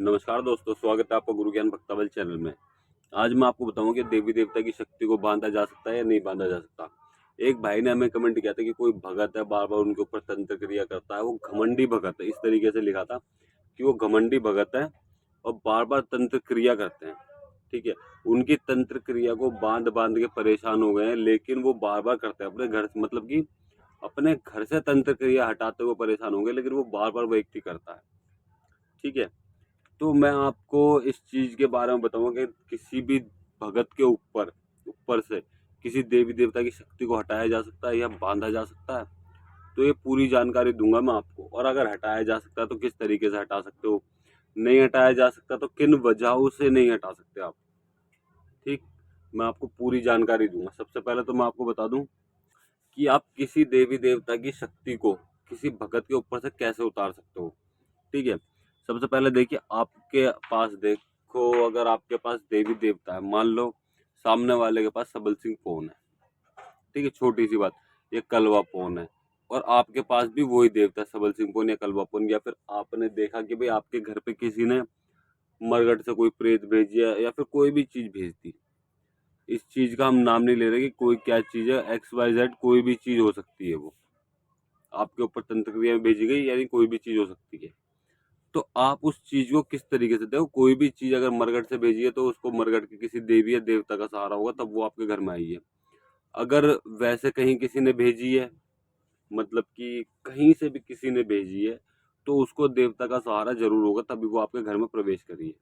नमस्कार दोस्तों, स्वागत है आपका गुरु ज्ञान भक्तावल चैनल में। आज मैं आपको बताऊं कि देवी देवता की शक्ति को बांधा जा सकता है या नहीं बांधा जा सकता। एक भाई ने हमें कमेंट किया था कि कोई भगत है, बार बार उनके ऊपर तंत्र क्रिया करता है, वो घमंडी भगत है। इस तरीके से लिखा था कि वो घमंडी भगत है और बार बार तंत्र क्रिया करते हैं। ठीक है, उनकी तंत्र क्रिया को बांध बांध के परेशान हो गए हैं, लेकिन वो बार बार करते हैं अपने घर, मतलब कि अपने घर से तंत्र क्रिया हटाते हुए परेशान हो गए, लेकिन वो बार बार व्यक्ति करता है। ठीक है, तो मैं आपको इस चीज के बारे में बताऊंगा कि किसी भी भगत के ऊपर ऊपर से किसी देवी देवता की शक्ति को हटाया जा सकता है या बांधा जा सकता है। तो ये पूरी जानकारी दूंगा मैं आपको, और अगर हटाया जा सकता है तो किस तरीके से हटा सकते हो, नहीं हटाया जा सकता तो किन वजहों से नहीं हटा सकते आप। ठीक, मैं आपको पूरी जानकारी दूंगा। सबसे पहले तो मैं आपको बता दूं कि आप किसी देवी देवता की शक्ति को किसी भगत के ऊपर से कैसे उतार सकते हो। ठीक है, सबसे पहले देखिए, आपके पास देखो, अगर आपके पास देवी देवता है, मान लो सामने वाले के पास सबल सिंह पौन है। ठीक है, छोटी सी बात, ये कलवा पौन है, और आपके पास भी वही देवता सबल सिंह पौन या कलवा पौन, या फिर आपने देखा कि भाई आपके घर पे किसी ने मरगट से कोई प्रेत भेजी है या फिर कोई भी चीज भेज दी। इस चीज का हम नाम नहीं ले रहे कि कोई क्या चीज है, XYZ कोई भी चीज हो सकती है, वो आपके ऊपर तंत्र क्रिया में भेजी गई, यानी कोई भी चीज हो सकती है। तो आप उस चीज को किस तरीके से, देखो कोई भी चीज अगर मरगट से भेजी है तो उसको मरगट के किसी देवी या देवता का सहारा होगा, तब वो आपके घर में आई है। अगर वैसे कहीं किसी ने भेजी है, मतलब कि कहीं से भी किसी ने भेजी है, तो उसको देवता का सहारा जरूर होगा, तभी वो आपके घर में प्रवेश करी है।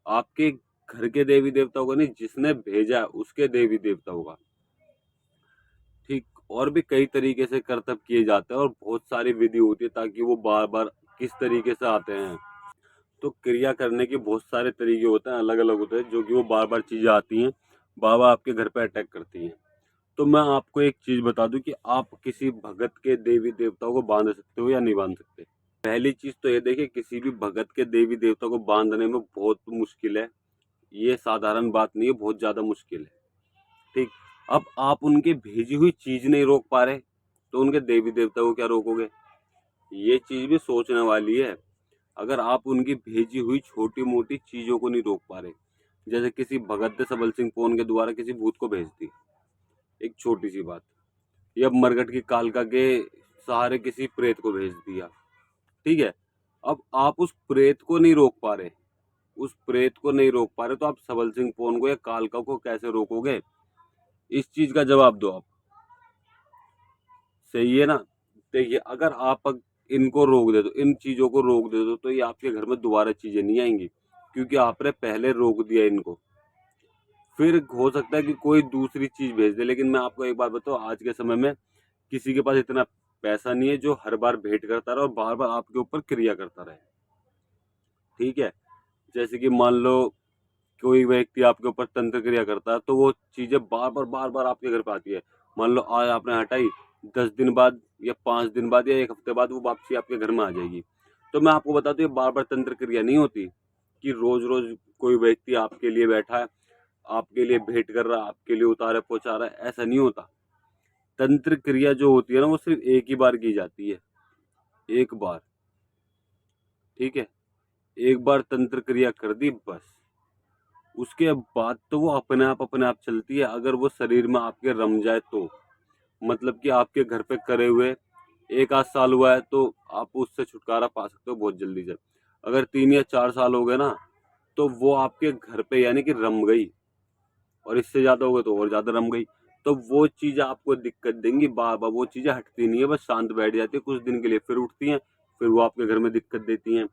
आपके घर के देवी देवता होगा नहीं, जिसने भेजा है उसके देवी देवता होगा। ठीक, और भी कई तरीके से कर्तव्य किए जाते हैं और बहुत सारी विधि होती है ताकि वो बार बार किस तरीके से आते हैं। तो क्रिया करने के बहुत सारे तरीके होते हैं, अलग अलग होते हैं, जो कि वो बार बार चीजें आती हैं, बार बार आपके घर पे अटैक करती हैं। तो मैं आपको एक चीज बता दूं कि आप किसी भगत के देवी देवताओं को बांध सकते हो या नहीं बांध सकते। पहली चीज तो ये देखिए, किसी भी भगत के देवी देवता को बांधने में बहुत मुश्किल है। ये साधारण बात नहीं है, बहुत ज्यादा मुश्किल है। ठीक, अब आप उनकी भेजी हुई चीज नहीं रोक पा रहे, तो उनके देवी देवता को क्या रोकोगे। ये चीज भी सोचने वाली है। अगर आप उनकी भेजी हुई छोटी मोटी चीजों को नहीं रोक पा रहे, जैसे किसी भगत ने सबल सिंह पौन के द्वारा किसी भूत को भेज दी, एक छोटी सी बात, या मरघट की कालका के सहारे किसी प्रेत को भेज दिया। ठीक है, अब आप उस प्रेत को नहीं रोक पा रहे, उस प्रेत को नहीं रोक पा रहे, तो आप सबल सिंह पौन को या कालका को कैसे रोकोगे। इस चीज का जवाब दो आप। सही है ना। देखिए, अगर आप इनको रोक दे दो, इन चीजों को रोक दे दो, तो ये आपके घर में दोबारा चीजें नहीं आएंगी, क्योंकि आपने पहले रोक दिया इनको। फिर हो सकता है कि कोई दूसरी चीज भेज दे, लेकिन मैं आपको एक बात बताऊं, आज के समय में किसी के पास इतना पैसा नहीं है जो हर बार भेंट करता रहे और बार बार आपके ऊपर क्रिया करता रहे। ठीक है, जैसे कि मान लो कोई व्यक्ति आपके ऊपर तंत्र क्रिया करता है, तो वो चीजें बार बार आपके घर पे आती है। मान लो आज आपने हटाई, 10 दिन बाद या 5 दिन बाद या एक हफ्ते बाद वो वापसी आपके घर में आ जाएगी। तो मैं आपको बता दूं, ये बार बार तंत्र क्रिया नहीं होती कि रोज रोज कोई व्यक्ति आपके लिए बैठा है, आपके लिए भेंट कर रहा है, आपके लिए उतारे पहुंचा रहा है, ऐसा नहीं होता। तंत्र क्रिया जो होती है ना, वो सिर्फ एक ही बार की जाती है, एक बार। ठीक है, एक बार तंत्र क्रिया कर दी बस, उसके बाद तो वो अपने आप चलती है। अगर वो शरीर में आपके रम जाए तो, मतलब कि आपके घर पे करे हुए 1 आध साल हुआ है, तो आप उससे छुटकारा पा सकते हो बहुत जल्दी से। अगर 3 या 4 साल हो गए ना, तो वो आपके घर पे यानी कि रम गई, और इससे ज्यादा हो गए तो और ज्यादा रम गई। तो वो चीज आपको दिक्कत देंगी बार बार, वो चीजें हटती नहीं है, बस शांत बैठ जाती है कुछ दिन के लिए, फिर उठती हैं, फिर वो आपके घर में दिक्कत देती हैं।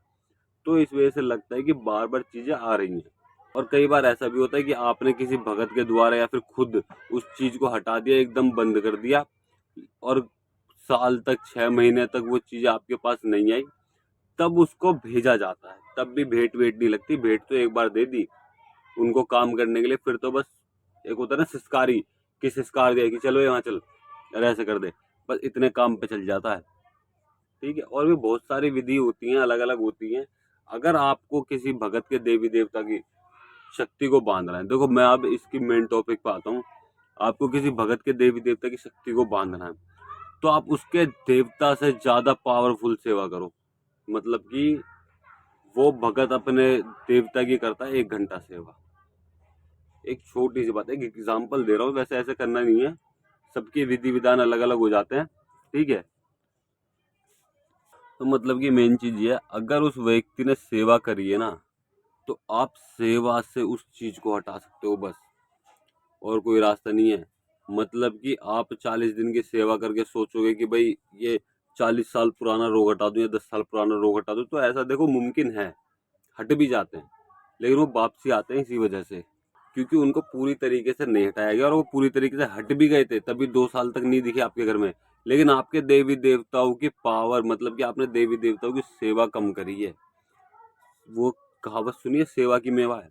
तो इस वजह से लगता है कि बार बार चीजें आ रही हैं। और कई बार ऐसा भी होता है कि आपने किसी भगत के द्वारा या फिर खुद उस चीज को हटा दिया, एकदम बंद कर दिया, और साल तक 6 महीने तक वो चीज आपके पास नहीं आई, तब उसको भेजा जाता है। तब भी भेंट वेट नहीं लगती, भेंट तो एक बार दे दी उनको काम करने के लिए, फिर तो बस एक होता है ना सिस्कारी, कि सिस्कार दिया कि चलो यहाँ चल, अरे ऐसे कर दे, बस इतने काम पे चल जाता है। ठीक है, और भी बहुत सारी विधि होती हैं, अलग अलग होती हैं। अगर आपको किसी भगत के देवी देवता की शक्ति को बांधना है, देखो मैं अब इसकी मेन टॉपिक पे आता हूँ। आपको किसी भगत के देवी देवता की शक्ति को बांधना है, तो आप उसके देवता से ज्यादा पावरफुल सेवा करो, मतलब कि वो भगत अपने देवता की करता है 1 घंटा सेवा। एक छोटी सी बात है, एक एग्जाम्पल दे रहा हूँ, वैसे ऐसे करना नहीं है, सबके विधि विधान अलग अलग हो जाते हैं, ठीक है। तो मतलब कि मेन चीज ये है, अगर उस व्यक्ति ने सेवा करी है ना, तो आप सेवा से उस चीज को हटा सकते हो बस, और कोई रास्ता नहीं है। मतलब कि आप 40 दिन की सेवा करके सोचोगे कि भाई ये 40 साल पुराना रोग हटा दूं या 10 साल पुराना रोग हटा दूं, तो ऐसा देखो मुमकिन है, हट भी जाते हैं, लेकिन वो वापसी आते हैं इसी वजह से, क्योंकि उनको पूरी तरीके से नहीं हटाया गया, और वो पूरी तरीके से हट भी गए थे तभी 2 साल तक नहीं दिखे आपके घर में। लेकिन आपके देवी देवताओं की पावर, मतलब कि आपने देवी देवताओं की सेवा कम करी है। वो कहावत सुनिए, सेवा की मेवा है।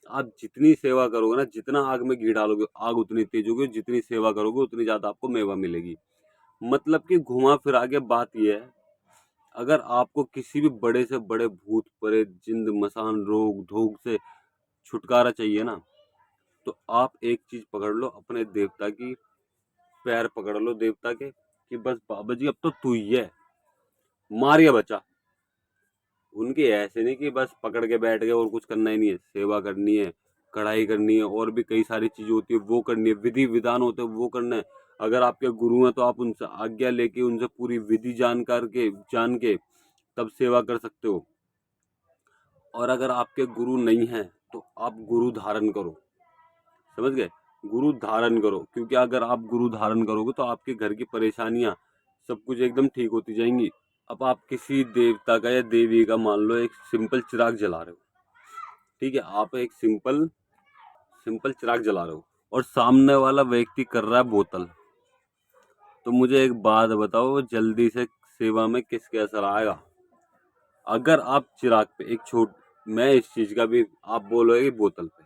आप जितनी सेवा करोगे ना, जितना आग में घी डालोगे आग उतनी तेज होगी, जितनी सेवा करोगे उतनी ज्यादा आपको मेवा मिलेगी। मतलब कि घुमा फिरा के बात यह है, अगर आपको किसी भी बड़े से बड़े भूत प्रेत जिंद मसान रोग धोग से छुटकारा चाहिए ना, तो आप एक चीज पकड़ लो अपने देवता की, पैर पकड़ लो देवता के, कि बस बाबा जी अब तो तू ही है, मार या बचा। उनके ऐसे नहीं कि बस पकड़ के बैठ गए और कुछ करना ही नहीं है, सेवा करनी है, कढ़ाई करनी है, और भी कई सारी चीजें होती है वो करनी है, विधि विधान होते हैं वो करना है। अगर आपके गुरु हैं तो आप उनसे आज्ञा लेके उनसे पूरी विधि जान के तब सेवा कर सकते हो। और अगर आपके गुरु नहीं हैं तो आप गुरु धारण करो, समझ गए, गुरु धारण करो, क्योंकि अगर आप गुरु धारण करोगे तो आपके घर की परेशानियां सब कुछ एकदम ठीक होती जाएंगी। अब आप किसी देवता का या देवी का मान लो एक सिंपल चिराग जला रहे हो, ठीक है, आप एक सिंपल सिंपल चिराग जला रहे हो और सामने वाला व्यक्ति कर रहा है बोतल, तो मुझे एक बात बताओ, जल्दी से सेवा में किसके असर आएगा? अगर आप चिराग पे एक छोट मैं इस चीज का भी, आप बोलोगे बोतल पे,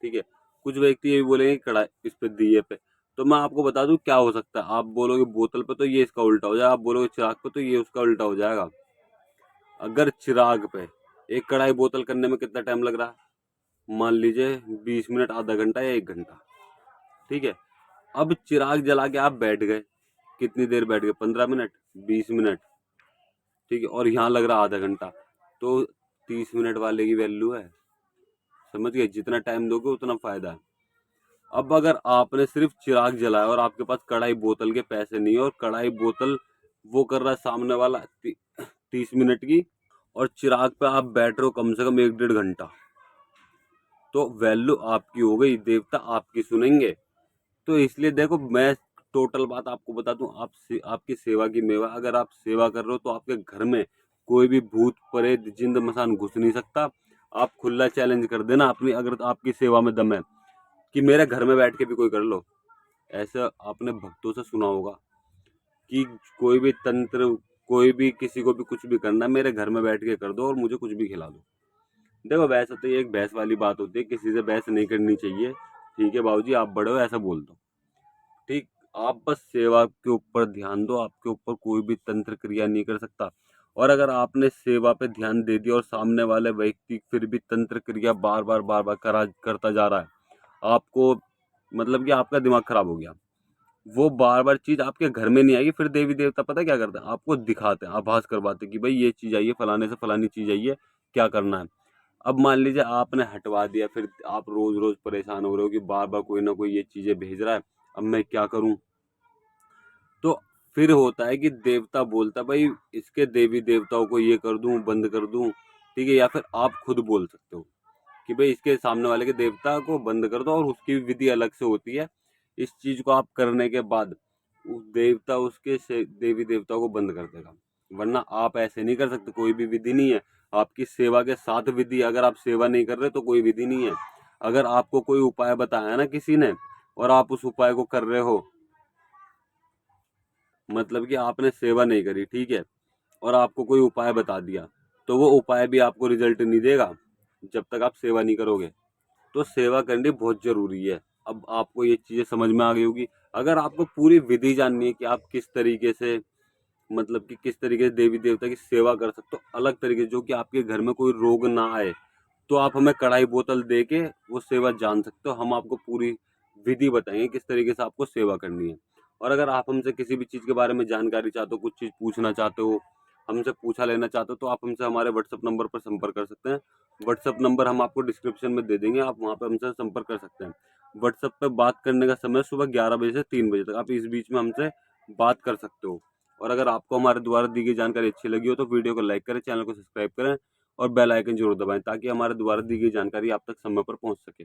ठीक है, कुछ व्यक्ति ये भी बोलेंगे कढ़ाई इस पे दिए पे, तो मैं आपको बता दूं क्या हो सकता है। आप बोलोगे बोतल पे तो ये इसका उल्टा हो जाएगा, आप बोलोगे चिराग पे तो ये उसका उल्टा हो जाएगा। अगर चिराग पे एक कढ़ाई बोतल करने में कितना टाइम लग रहा है, मान लीजिए 20 मिनट, आधा घंटा या 1 घंटा, ठीक है। अब चिराग जला के आप बैठ गए, कितनी देर बैठ गए, 15 मिनट, 20 मिनट, ठीक है, और यहाँ लग रहा आधा घंटा, तो 30 मिनट वाले की वैल्यू है, समझ गए, जितना टाइम दोगे उतना फायदा है। अब अगर आपने सिर्फ चिराग जलाया और आपके पास कढ़ाई बोतल के पैसे नहीं है, और कढ़ाई बोतल वो कर रहा है सामने वाला 30 मिनट की, और चिराग पे आप बैठ रहे हो कम से कम 1 डेढ़ घंटा, तो वैल्यू आपकी हो गई, देवता आपकी सुनेंगे। तो इसलिए देखो, मैं टोटल बात आपको बता दूं, आपकी सेवा की मेवा, अगर आप सेवा कर रहे हो तो आपके घर में कोई भी भूत प्रेत जिंद मसान घुस नहीं सकता। आप खुला चैलेंज कर देना अपनी, अगर तो आपकी सेवा में दम है, कि मेरे घर में बैठ के भी कोई कर लो। ऐसा आपने भक्तों से सुना होगा कि कोई भी तंत्र, कोई भी किसी को भी कुछ भी करना, मेरे घर में बैठ के कर दो और मुझे कुछ भी खिला दो। देखो वैसे तो ये एक बहस वाली बात होती है, किसी से बहस नहीं करनी चाहिए, ठीक है बाबूजी आप बड़े हो ऐसा बोल दो, ठीक। आप बस सेवा के ऊपर ध्यान दो, आपके ऊपर कोई भी तंत्र क्रिया नहीं कर सकता। और अगर आपने सेवा पे ध्यान दे दिया और सामने वाले व्यक्ति फिर भी तंत्र क्रिया बार बार करता जा रहा है, आपको मतलब कि आपका दिमाग खराब हो गया, वो बार बार चीज आपके घर में नहीं आएगी, फिर देवी देवता पता क्या करते हैं, आपको दिखाते हैं, आभास करवाते हैं कि भाई ये चीज आई है, फलाने से फलानी चीज आई है, क्या करना है। अब मान लीजिए आपने हटवा दिया, फिर आप रोज रोज परेशान हो रहे हो कि बार बार कोई ना कोई ये चीजें भेज रहा है, अब मैं क्या करूं। तो फिर होता है कि देवता बोलता भाई इसके देवी देवताओं को ये कर दूं, बंद कर दूं, ठीक है, या फिर आप खुद बोल सकते हो कि भाई इसके सामने वाले के देवता को बंद कर दो, और उसकी विधि अलग से होती है। इस चीज को आप करने के बाद उस देवता उसके देवी देवताओं को बंद कर देगा, वरना आप ऐसे नहीं कर सकते, कोई भी विधि नहीं है। आपकी सेवा के साथ विधि, अगर आप सेवा नहीं कर रहे तो कोई विधि नहीं है। अगर आपको कोई उपाय बताया ना किसी ने, और आप उस उपाय को कर रहे हो, मतलब कि आपने सेवा नहीं करी, ठीक है, और आपको कोई उपाय बता दिया, तो वो उपाय भी आपको रिजल्ट नहीं देगा जब तक आप सेवा नहीं करोगे। तो सेवा करनी बहुत जरूरी है। अब आपको ये चीजें समझ में आ गई होगी। अगर आपको पूरी विधि जाननी है कि आप किस तरीके से, मतलब कि किस तरीके से देवी देवता की सेवा कर सकते हो अलग तरीके से, जो कि आपके घर में कोई रोग ना आए, तो आप हमें कढ़ाई बोतल दे के वो सेवा जान सकते हो। हम आपको पूरी विधि बताएंगे किस तरीके से आपको सेवा करनी है। और अगर आप हमसे किसी भी चीज के बारे में जानकारी चाहते हो, कुछ चीज पूछना चाहते हो, हमसे पूछा लेना चाहते हो तो आप हमसे हमारे व्हाट्सअप नंबर पर संपर्क कर सकते हैं। व्हाट्सअप नंबर हम आपको डिस्क्रिप्शन में दे देंगे, आप वहाँ पे हमसे संपर्क कर सकते हैं। व्हाट्सअप पे बात करने का समय सुबह 11 बजे से 3 बजे तक, आप इस बीच में हमसे बात कर सकते हो। और अगर आपको हमारे द्वारा दी गई जानकारी अच्छी लगी हो तो वीडियो को लाइक करें, चैनल को सब्सक्राइब करें और बेल आइकन जरूर दबाएं ताकि हमारे द्वारा दी गई जानकारी आप तक समय पर पहुंच सके।